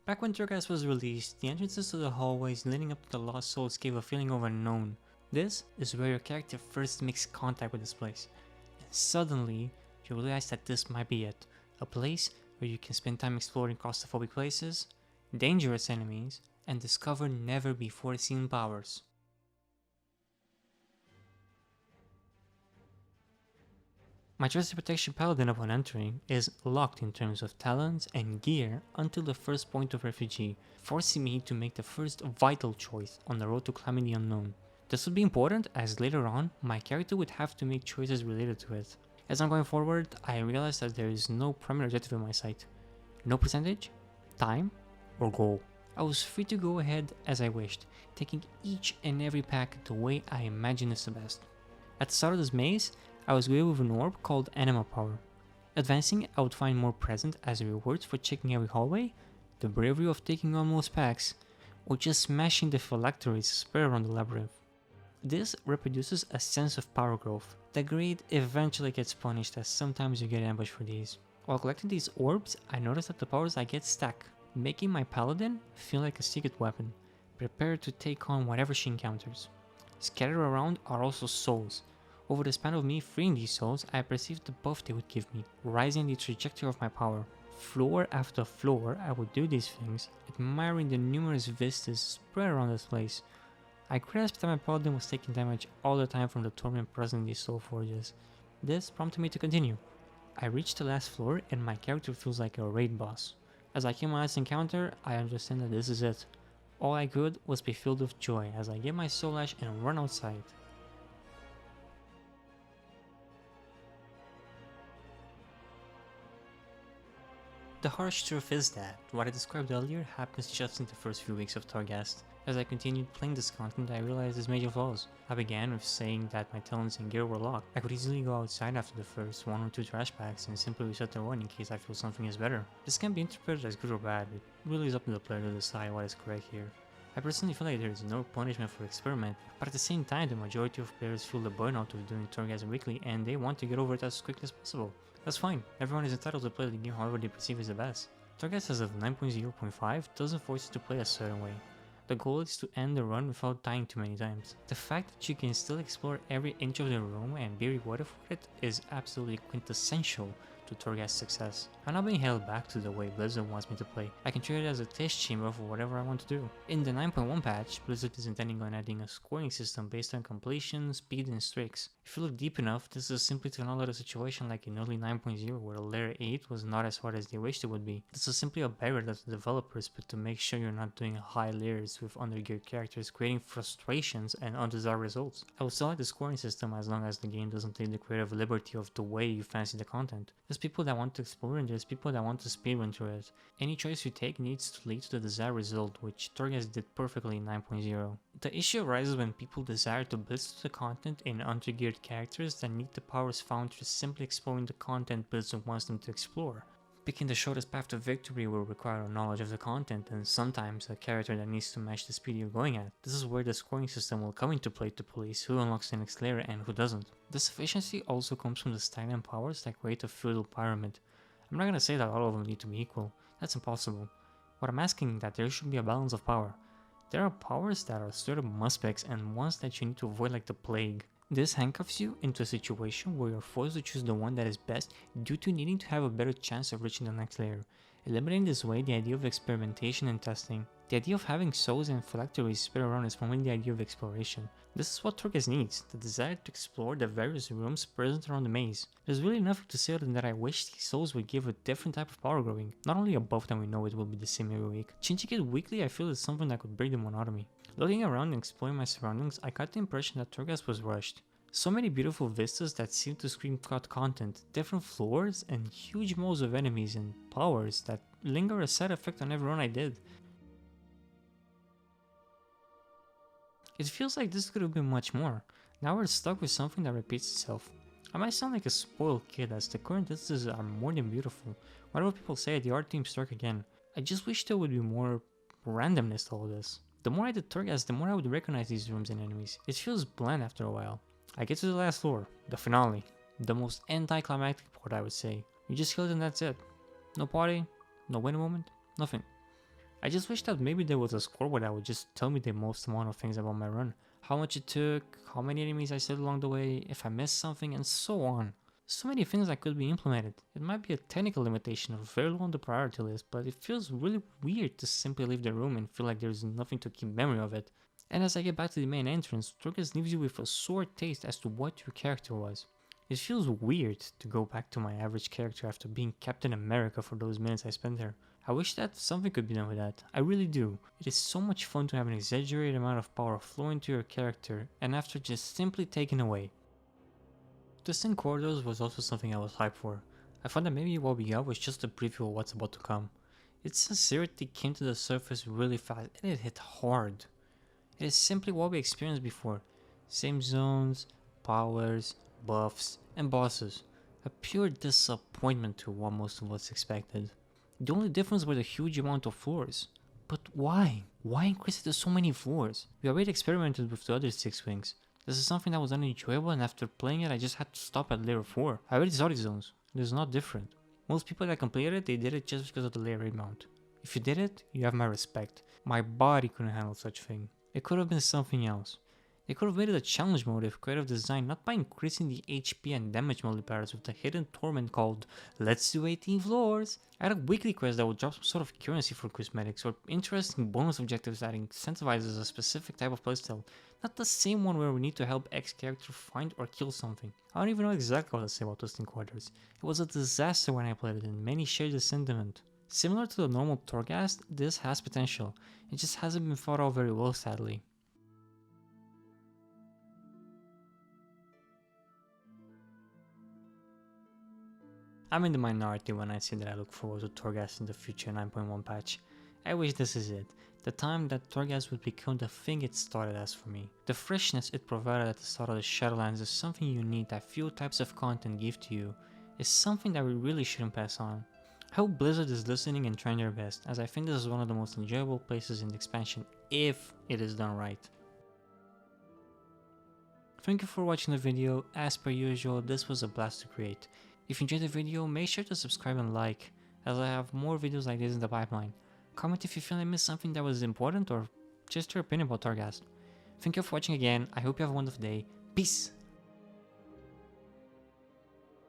Back when Torghast was released, the entrances to the hallways leading up to the Lost Souls gave a feeling of unknown. This is where your character first makes contact with this place, and suddenly you realize that this might be it. A place where you can spend time exploring claustrophobic places, dangerous enemies, and discover never before seen powers. My trusted protection paladin upon entering is locked in terms of talents and gear until the first point of refugee, forcing me to make the first vital choice on the road to climbing the unknown. This would be important as later on, my character would have to make choices related to it. As I'm going forward, I realize that there is no primary objective in my sight. No percentage, time, or goal. I was free to go ahead as I wished, taking each and every pack the way I imagine is the best. At the start of this maze, I was greeted with an orb called Anima Power. Advancing, I would find more present as a reward for checking every hallway, the bravery of taking on most packs, or just smashing the phylacteries spread around the labyrinth. This reproduces a sense of power growth. The greed eventually gets punished as sometimes you get ambushed for these. While collecting these orbs, I noticed that the powers I get stack, making my paladin feel like a secret weapon, prepared to take on whatever she encounters. Scattered around are also souls. Over the span of me freeing these souls, I perceived the buff they would give me, rising the trajectory of my power. Floor after floor, I would do these things, admiring the numerous vistas spread around this place. I grasped that my paladin was taking damage all the time from the torment present in these soul forges. This prompted me to continue. I reached the last floor and my character feels like a raid boss. As I came my last encounter, I understand that this is it. All I could was be filled with joy as I get my soul ash and run outside. The harsh truth is that what I described earlier happens just in the first few weeks of Torghast. As I continued playing this content, I realized its major flaws. I began with saying that my talents and gear were locked. I could easily go outside after the first 1 or 2 trash packs and simply reset the run in case I feel something is better. This can be interpreted as good or bad, it really is up to the player to decide what is correct here. I personally feel like there is no punishment for experiment, but at the same time the majority of players feel the burnout of doing Torghast weekly and they want to get over it as quickly as possible. That's fine, everyone is entitled to play the game however they perceive is the best. Torghast as of 9.0.5 doesn't force you to play a certain way. The goal is to end the run without dying too many times. The fact that you can still explore every inch of the room and be rewarded for it is absolutely quintessential to Torghast's success. I'm not being held back to the way Blizzard wants me to play. I can treat it as a test chamber for whatever I want to do. In the 9.1 patch, Blizzard is intending on adding a scoring system based on completion, speed, and streaks. If you look deep enough, this is simply to another situation like in early 9.0 where Layer 8 was not as hard as they wished it would be. This is simply a barrier that the developers put to make sure you're not doing high layers with undergeared characters, creating frustrations and undesired results. I would still like the scoring system as long as the game doesn't take the creative liberty of the way you fancy the content. There's people that want to explore and there's people that want to speedrun through it. Any choice you take needs to lead to the desired result, which Torghast did perfectly in 9.0. The issue arises when people desire to blitz through the content in undergeared characters that need the powers found through simply exploring the content Blizzard wants them to explore. Picking the shortest path to victory will require a knowledge of the content and sometimes a character that needs to match the speed you're going at. This is where the scoring system will come into play to police who unlocks the next layer and who doesn't. This efficiency also comes from the stagnant powers that create a feudal pyramid. I'm not gonna say that all of them need to be equal, that's impossible. What I'm asking is that there should be a balance of power. There are powers that are straight up must-picks and ones that you need to avoid like the plague. This handcuffs you into a situation where you're forced to choose the one that is best due to needing to have a better chance of reaching the next layer, eliminating this way the idea of experimentation and testing. The idea of having souls and phylacteries spread around is forming the idea of exploration. This is what Torghast needs, the desire to explore the various rooms present around the maze. There's really nothing to say other than that I wish these souls would give a different type of power growing, not only a buff that we know it will be the same every week. Changing it weekly I feel is something that could break the monotony. Looking around and exploring my surroundings, I got the impression that Torghast was rushed. So many beautiful vistas that seem to scream cut content, different floors, and huge moles of enemies and powers that linger a side effect on every run I did. It feels like this could have been much more. Now we're stuck with something that repeats itself. I might sound like a spoiled kid as the current instances are more than beautiful. Whatever people say, the art team struck again. I just wish there would be more randomness to all this. The more I did Torghast, the more I would recognize these rooms and enemies. It feels bland after a while. I get to the last floor, the finale. The most anticlimactic part I would say. You just kill it and that's it. No party, no win moment, nothing. I just wish that maybe there was a scoreboard that would just tell me the most amount of things about my run. How much it took, how many enemies I saved along the way, if I missed something, and so on. So many things that could be implemented. It might be a technical limitation or very low on the priority list, but it feels really weird to simply leave the room and feel like there's nothing to keep memory of it. And as I get back to the main entrance, Torghast leaves you with a sore taste as to what your character was. It feels weird to go back to my average character after being Captain America for those minutes I spent there. I wish that something could be done with that. I really do. It is so much fun to have an exaggerated amount of power flow into your character and after just simply taken away. The Sin Corridors was also something I was hyped for. I thought that maybe what we got was just a preview of what's about to come. Its sincerity came to the surface really fast and it hit hard. It is simply what we experienced before. Same zones, powers, buffs, and bosses. A pure disappointment to what most of us expected. The only difference were the huge amount of floors. But why? Why increase it to so many floors? We already experimented with the other 6 wings. This is something that was unenjoyable and after playing it I just had to stop at layer 4. I already saw these zones. It is not different. Most people that completed it, they did it just because of the layer 8 mount. If you did it, you have my respect. My body couldn't handle such thing. It could have been something else. They could have made it a challenge mode if creative design, not by increasing the HP and damage multipliers with a hidden torment called "Let's do 18 floors." Add a weekly quest that would drop some sort of currency for cosmetics or interesting bonus objectives that incentivizes a specific type of playstyle, not the same one where we need to help X character find or kill something. I don't even know exactly what to say about Twisting Quarters. It was a disaster when I played it and many shared the sentiment. Similar to the normal Torghast, this has potential. It just hasn't been thought out very well, sadly. I'm in the minority when I say that I look forward to Torghast in the future 9.1 patch. I wish this is it, the time that Torghast would become the thing it started as for me. The freshness it provided at the start of the Shadowlands is something unique that few types of content give to you. It's something that we really shouldn't pass on. I hope Blizzard is listening and trying their best, as I think this is one of the most enjoyable places in the expansion if it is done right. Thank you for watching the video. As per usual, this was a blast to create. If you enjoyed the video, make sure to subscribe and like, as I have more videos like this in the pipeline. Comment if you feel I missed something that was important or just your opinion about Torghast. Thank you for watching again, I hope you have a wonderful day, peace!